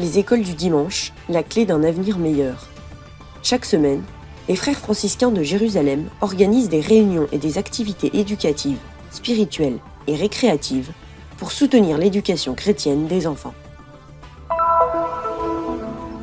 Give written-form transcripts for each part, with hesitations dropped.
les écoles du dimanche, la clé d'un avenir meilleur. Chaque semaine, les frères franciscains de Jérusalem organisent des réunions et des activités éducatives, spirituelles et récréatives pour soutenir l'éducation chrétienne des enfants.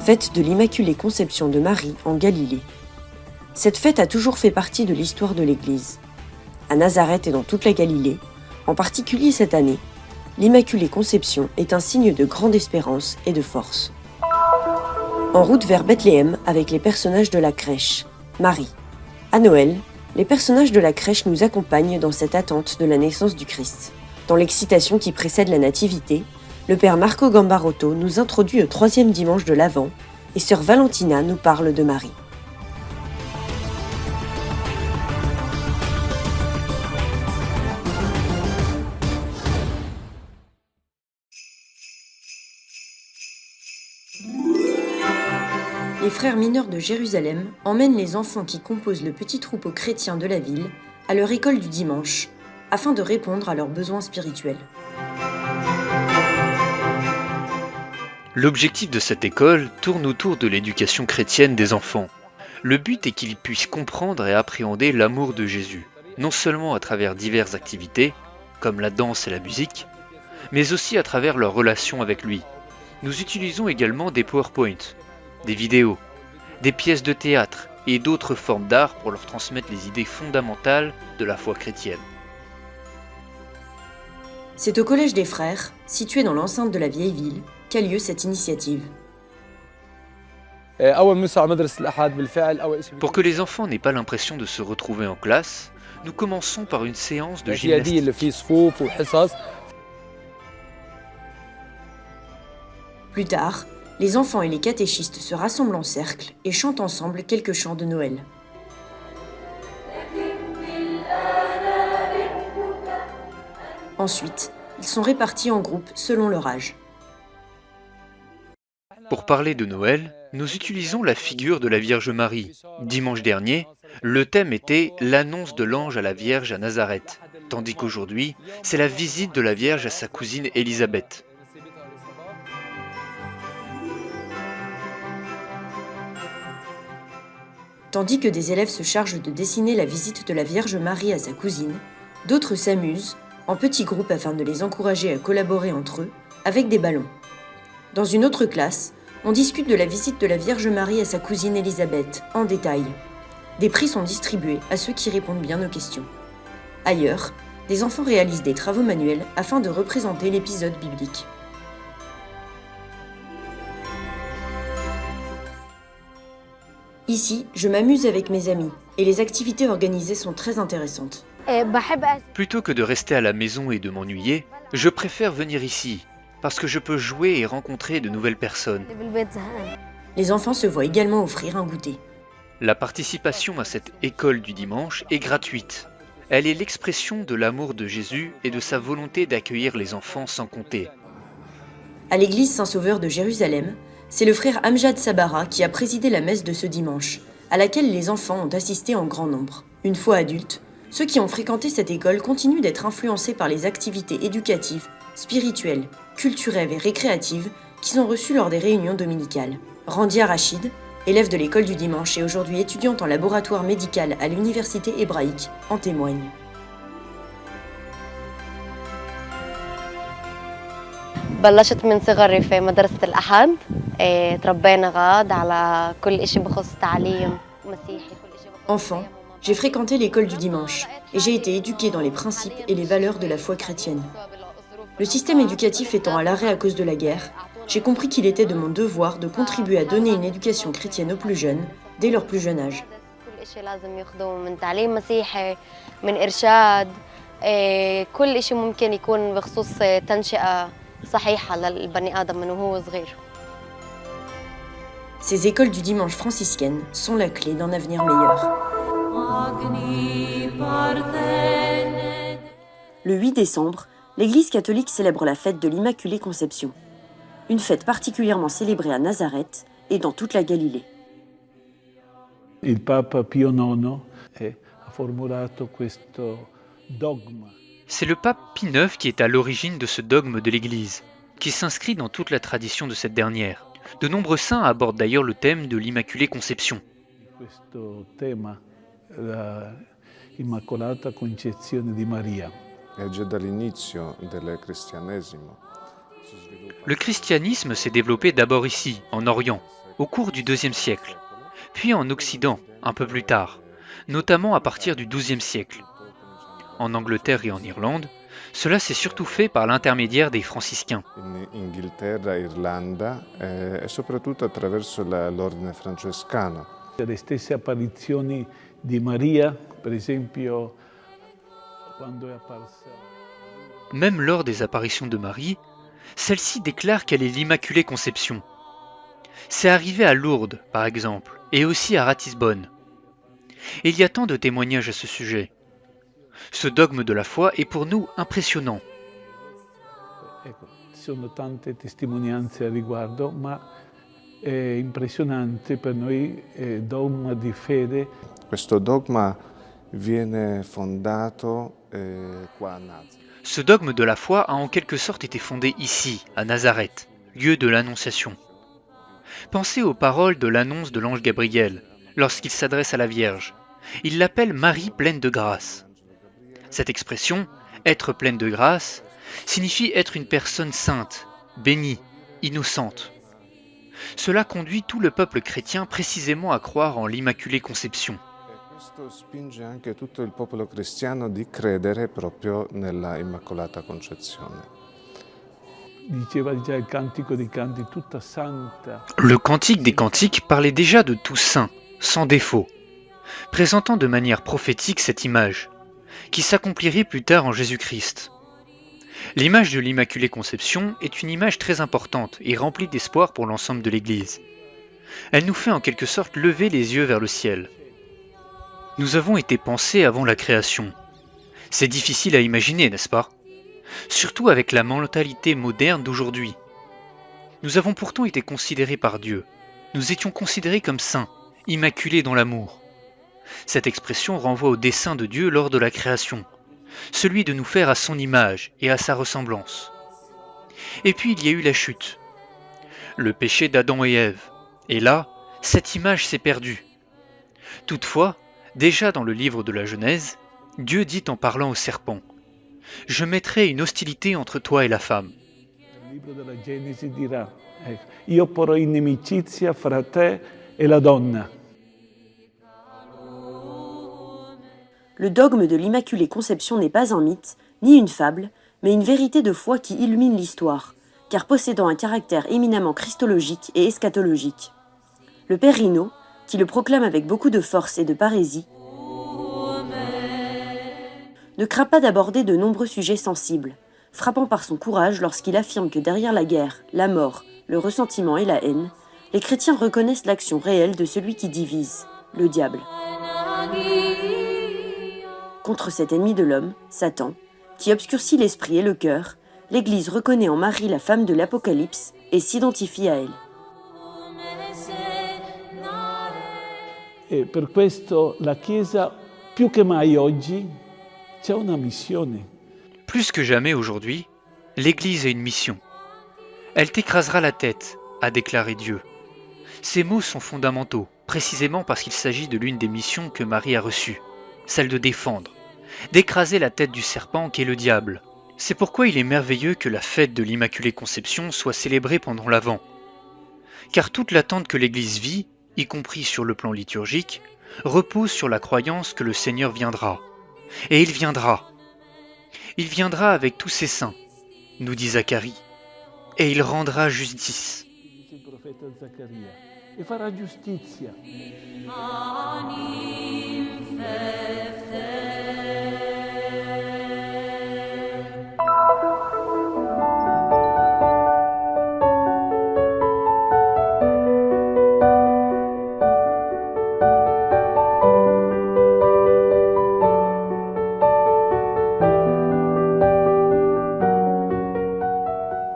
Fête de l'Immaculée Conception de Marie en Galilée. Cette fête a toujours fait partie de l'histoire de l'Église. À Nazareth et dans toute la Galilée, en particulier cette année, l'Immaculée Conception est un signe de grande espérance et de force. En route vers Bethléem avec les personnages de la crèche, Marie. À Noël, les personnages de la crèche nous accompagnent dans cette attente de la naissance du Christ. Dans l'excitation qui précède la nativité, le père Marco Gambarotto nous introduit au 3e dimanche de l'Avent et sœur Valentina nous parle de Marie. Les frères mineurs de Jérusalem emmènent les enfants qui composent le petit troupeau chrétien de la ville à leur école du dimanche, afin de répondre à leurs besoins spirituels. L'objectif de cette école tourne autour de l'éducation chrétienne des enfants. Le but est qu'ils puissent comprendre et appréhender l'amour de Jésus, non seulement à travers diverses activités, comme la danse et la musique, mais aussi à travers leur relation avec lui. Nous utilisons également des PowerPoint, des vidéos, des pièces de théâtre et d'autres formes d'art pour leur transmettre les idées fondamentales de la foi chrétienne. C'est au Collège des Frères, situé dans l'enceinte de la vieille ville, qu'a lieu cette initiative. Pour que les enfants n'aient pas l'impression de se retrouver en classe, nous commençons par une séance de gymnastique. Plus tard, les enfants et les catéchistes se rassemblent en cercle et chantent ensemble quelques chants de Noël. Ensuite, ils sont répartis en groupes selon leur âge. Pour parler de Noël, nous utilisons la figure de la Vierge Marie. Dimanche dernier, le thème était l'annonce de l'ange à la Vierge à Nazareth, tandis qu'aujourd'hui, c'est la visite de la Vierge à sa cousine Élisabeth. Tandis que des élèves se chargent de dessiner la visite de la Vierge Marie à sa cousine, d'autres s'amusent, en petits groupes afin de les encourager à collaborer entre eux, avec des ballons. Dans une autre classe, on discute de la visite de la Vierge Marie à sa cousine Élisabeth, en détail. Des prix sont distribués à ceux qui répondent bien aux questions. Ailleurs, des enfants réalisent des travaux manuels afin de représenter l'épisode biblique. Ici, je m'amuse avec mes amis, et les activités organisées sont très intéressantes. Plutôt que de rester à la maison et de m'ennuyer, je préfère venir ici, parce que je peux jouer et rencontrer de nouvelles personnes. Les enfants se voient également offrir un goûter. La participation à cette école du dimanche est gratuite. Elle est l'expression de l'amour de Jésus et de sa volonté d'accueillir les enfants sans compter. À l'église Saint-Sauveur de Jérusalem, c'est le frère Amjad Sabara qui a présidé la messe de ce dimanche, à laquelle les enfants ont assisté en grand nombre. Une fois adultes, ceux qui ont fréquenté cette école continuent d'être influencés par les activités éducatives, spirituelles, culturelles et récréatives qu'ils ont reçues lors des réunions dominicales. Randia Rachid, élève de l'école du dimanche et aujourd'hui étudiante en laboratoire médical à l'université hébraïque, en témoigne. بلشت من صغري في مدرسة الأحد تربينا غاد على كل إشي بخص تعليم مسيحي كل إشي بخص. Enfant, j'ai fréquenté l'école du dimanche et j'ai été éduquée dans les principes et les valeurs de la foi chrétienne. Le système éducatif étant à l'arrêt à cause de la guerre, j'ai compris qu'il était de mon devoir de contribuer à donner une éducation chrétienne aux plus jeunes dès leur plus jeune âge. كل إشي لازم ياخذوه من تعليم مسيحي من إرشاد كل إشي ممكن يكون بخصوص تنشئة صحيحة للبني آدم من وهو صغير. Ces écoles du dimanche franciscaines sont la clé d'un avenir meilleur. Le 8 décembre, l'Église catholique célèbre la fête de l'Immaculée Conception, une fête particulièrement célébrée à Nazareth et dans toute la Galilée. Il Papa Pio IX ha formulato questo dogma. C'est le pape Pie IX qui est à l'origine de ce dogme de l'Église. qui s'inscrit dans toute la tradition de cette dernière. De nombreux saints abordent d'ailleurs le thème de l'Immaculée Conception. Questo tema, la Immacolata Concezione di Maria. E già dall'inizio del cristianesimo si sviluppa. Le christianisme s'est développé d'abord ici, en Orient, au cours du IIe siècle, puis en Occident, un peu plus tard, notamment à partir du XIIe siècle. En Angleterre et en Irlande, cela s'est surtout fait par l'intermédiaire des franciscains. In Inghilterra, Irlanda e soprattutto attraverso l'ordine francescano. Le stesse apparizioni di Maria, per esempio, quando è apparsa. Même lors des apparitions de Marie, celle-ci déclare qu'elle est l'Immaculée Conception. C'est arrivé à Lourdes, par exemple, et aussi à Ratisbonne. Et il y a tant de témoignages à ce sujet. Ce dogme de la foi est pour nous impressionnant. Ecco, ci sono tante testimonianze a riguardo, ma è impressionante per noi, è dogma di fede. Questo dogma viene fondato qua a Nazareth. Ce dogme de la foi a en quelque sorte été fondé ici, à Nazareth, lieu de l'Annonciation. Pensez aux paroles de l'annonce de l'ange Gabriel, lorsqu'il s'adresse à la Vierge. Il l'appelle Marie pleine de grâce. Cette expression, être pleine de grâce, signifie être une personne sainte, bénie, innocente. Cela conduit tout le peuple chrétien précisément à croire en l'Immaculée Conception. Questo spinge anche tutto il popolo cristiano di credere proprio nella Immacolata Concezione. Diceva già il Cantico dei Canti, tutta santa. Le Cantique des Cantiques parlait déjà de tout saint, sans défaut, présentant de manière prophétique cette image, qui s'accomplirait plus tard en Jésus-Christ. L'image de l'Immaculée Conception est une image très importante et remplie d'espoir pour l'ensemble de l'Église. Elle nous fait en quelque sorte lever les yeux vers le ciel. Nous avons été pensés avant la création. C'est difficile à imaginer, n'est-ce pas? Surtout avec la mentalité moderne d'aujourd'hui. Nous avons pourtant été considérés par Dieu. Nous étions considérés comme saints, immaculés dans l'amour. Cette expression renvoie au dessein de Dieu lors de la création, celui de nous faire à son image et à sa ressemblance. Et puis il y a eu la chute, le péché d'Adam et Ève, et là, cette image s'est perdue. Toutefois, déjà dans le livre de la Genèse, Dieu dit en parlant au serpent « Je mettrai une hostilité entre toi et la femme. Il libro della Genesi dirà, ecco, io porrò inimicizia fra te e la donna. Le dogme de l'Immaculée Conception n'est pas un mythe, ni une fable, mais une vérité de foi qui illumine l'histoire, car possédant un caractère éminemment christologique et eschatologique. Le père Rinaud, qui le proclame avec beaucoup de force et de parésie, ne craint pas d'aborder de nombreux sujets sensibles, frappant par son courage lorsqu'il affirme que derrière la guerre, la mort, le ressentiment et la haine, les chrétiens reconnaissent l'action réelle de celui qui divise, le diable. Contre cet ennemi de l'homme, Satan, qui obscurcit l'esprit et le cœur, l'Église reconnaît en Marie la femme de l'Apocalypse et s'identifie à elle. E per questo la Chiesa, più che mai oggi, c'è una missione. Plus que jamais aujourd'hui, l'Église a une mission. Elle t'écrasera la tête, a déclaré Dieu. Ces mots sont fondamentaux, précisément parce qu'il s'agit de l'une des missions que Marie a reçues, celle de défendre, d'écraser la tête du serpent qu'est le diable. C'est pourquoi il est merveilleux que la fête de l'Immaculée Conception soit célébrée pendant l'Avent. Car toute l'attente que l'Église vit, y compris sur le plan liturgique, repose sur la croyance que le Seigneur viendra. Et il viendra. Il viendra avec tous ses saints, nous dit Zacharie, et il rendra justice. Dice il profeta Zaccaria, e farà giustizia.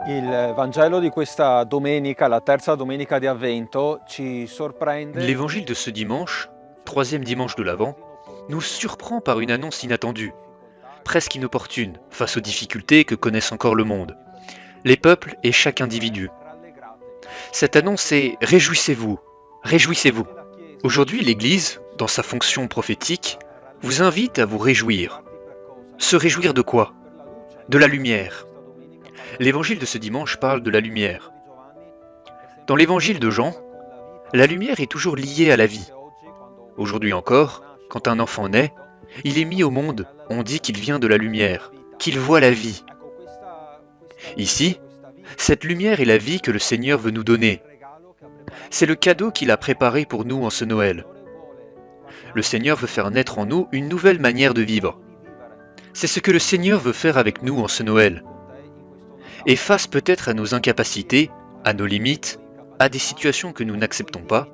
Il Vangelo di questa domenica, la terza domenica di Avvento, ci sorprende. L'évangile de ce dimanche, troisième dimanche de l'Avent, nous surprend par une annonce inattendue, presque inopportune face aux difficultés que connaissent encore le monde. les peuples et chaque individu. Cette annonce est « Réjouissez-vous, réjouissez-vous ». Aujourd'hui, l'Église, dans sa fonction prophétique, vous invite à vous réjouir. Se réjouir de quoi? De la lumière. L'évangile de ce dimanche parle de la lumière. Dans l'évangile de Jean, la lumière est toujours liée à la vie. Aujourd'hui encore, quand un enfant naît, il est mis au monde, on dit qu'il vient de la lumière, qu'il voit la vie. Ici, cette lumière est la vie que le Seigneur veut nous donner. C'est le cadeau qu'il a préparé pour nous en ce Noël. Le Seigneur veut faire naître en nous une nouvelle manière de vivre. C'est ce que le Seigneur veut faire avec nous en ce Noël. Et face peut-être à nos incapacités, à nos limites, à des situations que nous n'acceptons pas,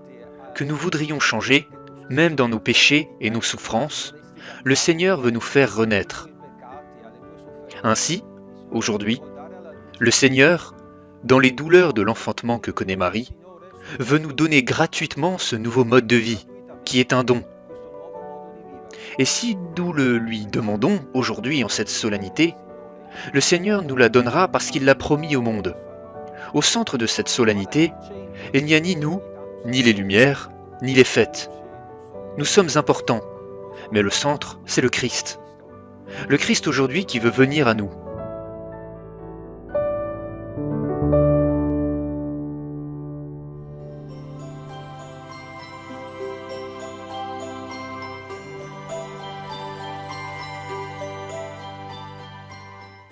que nous voudrions changer, même dans nos péchés et nos souffrances, le Seigneur veut nous faire renaître. Ainsi, aujourd'hui, le Seigneur, dans les douleurs de l'enfantement que connaît Marie, veut nous donner gratuitement ce nouveau mode de vie, qui est un don. Et si nous le lui demandons aujourd'hui en cette solennité, le Seigneur nous la donnera parce qu'il l'a promis au monde. Au centre de cette solennité, il n'y a ni nous, ni les lumières, ni les fêtes. Nous sommes importants, mais le centre, c'est le Christ. Le Christ aujourd'hui qui veut venir à nous.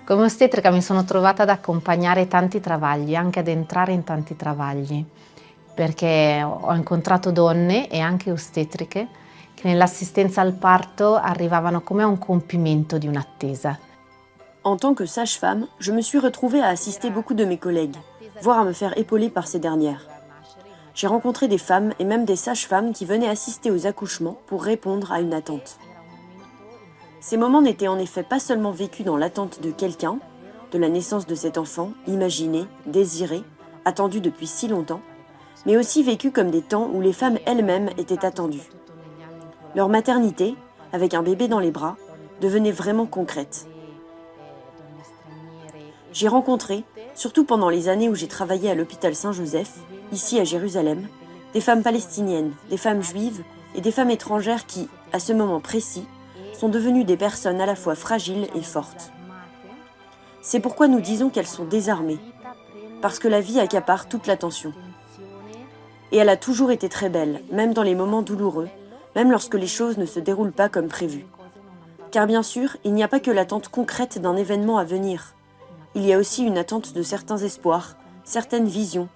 Come ostetrica mi sono trovata ad accompagnare tanti travagli, anche ad entrare in tanti travagli, perché ho incontrato donne e anche ostetriche che nell'assistenza al parto arrivavano come a un compimento di un'attesa. En tant que sage-femme, je me suis retrouvée à assister beaucoup de mes collègues, voire à me faire épauler par ces dernières. J'ai rencontré des femmes et même des sages-femmes qui venaient assister aux accouchements pour répondre à une attente. Ces moments n'étaient en effet pas seulement vécus dans l'attente de quelqu'un, de la naissance de cet enfant, imaginé, désiré, attendu depuis si longtemps, mais aussi vécus comme des temps où les femmes elles-mêmes étaient attendues. Leur maternité, avec un bébé dans les bras, devenait vraiment concrète. J'ai rencontré, surtout pendant les années où j'ai travaillé à l'hôpital Saint-Joseph, ici à Jérusalem, des femmes palestiniennes, des femmes juives et des femmes étrangères qui, à ce moment précis, sont devenues des personnes à la fois fragiles et fortes. C'est pourquoi nous disons qu'elles sont désarmées, parce que la vie accapare toute l'attention. Et elle a toujours été très belle, même dans les moments douloureux, même lorsque les choses ne se déroulent pas comme prévu. Car bien sûr, il n'y a pas que l'attente concrète d'un événement à venir. Il y a aussi une attente de certains espoirs, certaines visions,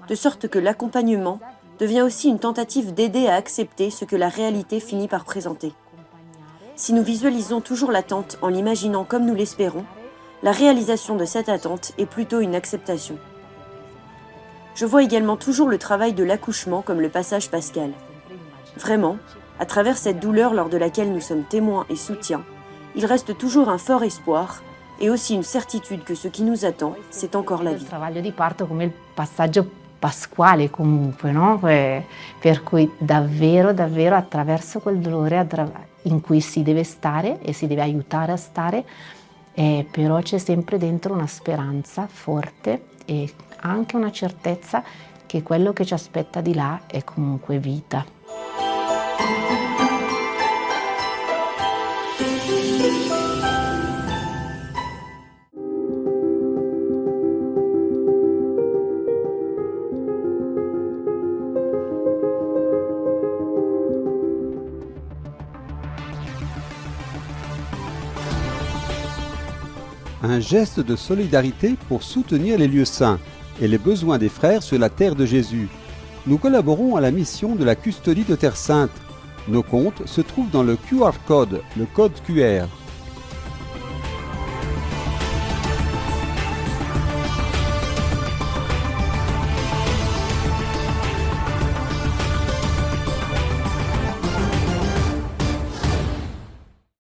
de sorte que l'accompagnement devient aussi une tentative d'aider à accepter ce que la réalité finit par présenter. Si nous visualisons toujours l'attente en l'imaginant comme nous l'espérons, la réalisation de cette attente est plutôt une acceptation. Je vois également toujours le travail de l'accouchement comme le passage pascal. Vraiment, à travers cette douleur lors de laquelle nous sommes témoins et soutiens, il reste toujours un fort espoir et aussi une certitude que ce qui nous attend, c'est encore la vie. Il travaglio di parto come il passaggio pasquale comunque, no? Per cui davvero, davvero attraverso quel dolore in cui si deve stare e si deve aiutare a stare, però c'è sempre dentro una speranza forte e anche una certezza che quello che ci aspetta di là è comunque vita. Un geste de solidarité pour soutenir les lieux saints et les besoins des frères sur la terre de Jésus. Nous collaborons à la mission de la custodie de Terre Sainte. Nos comptes se trouvent dans le QR code, le code QR.